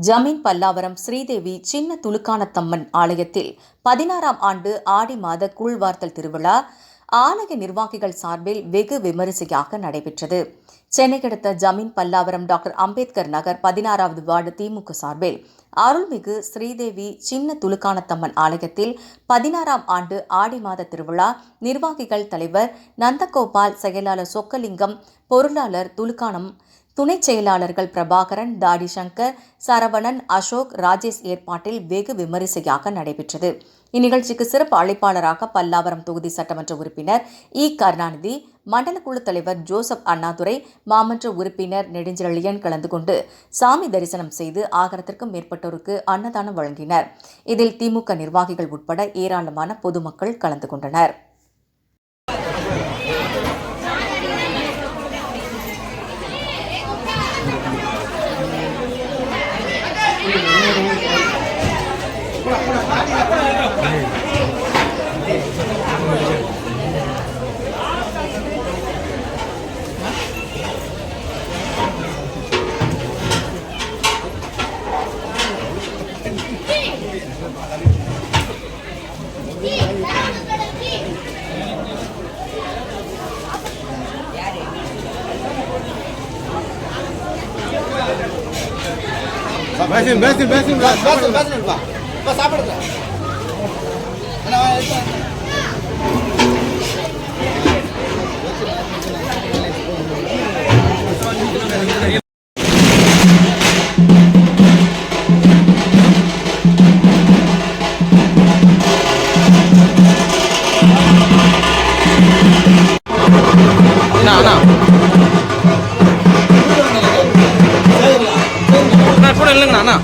ஜமீன் பல்லாவரம் ஸ்ரீதேவி சின்ன துலுக்கானத்தம்மன் ஆலயத்தில் 16ஆம் ஆண்டு ஆடி மாத கூழ்வார்த்தல் திருவிழா ஆலய நிர்வாகிகள் சார்பில் வெகு விமரிசையாக நடைபெற்றது. சென்னை அடுத்த ஜமீன் பல்லாவரம் டாக்டர் அம்பேத்கர் நகர் 16வது வார்டு திமுக சார்பில் அருள்மிகு ஸ்ரீதேவி சின்ன துலுக்கானத்தம்மன் ஆலயத்தில் 16ஆம் ஆண்டு ஆடி மாத திருவிழா நிர்வாகிகள் தலைவர் நந்தகோபால், செயலாளர் சொக்கலிங்கம், பொருளாளர் துலுக்கானம், துணைச் செயலாளர்கள் பிரபாகரன், தாடி சங்கர், சரவணன், அசோக், ராஜேஷ் ஏற்பாட்டில் வெகு விமரிசையாக நடைபெற்றது. இந்நிகழ்ச்சிக்கு சிறப்பு அழைப்பாளராக பல்லாவரம் தொகுதி சட்டமன்ற உறுப்பினர் இ. கருணாநிதி, மண்டல குழு தலைவர் ஜோசப் அண்ணாதுரை, மாமன்ற உறுப்பினர் நெடுஞ்செழியன் கலந்து கொண்டு சாமி தரிசனம் செய்து 1000க்கும் மேற்பட்டோருக்கு அன்னதானம் வழங்கினர். இதில் திமுக நிர்வாகிகள் உட்பட ஏராளமான பொதுமக்கள் கலந்து கொண்டனர். இல்லைங்கண்ணா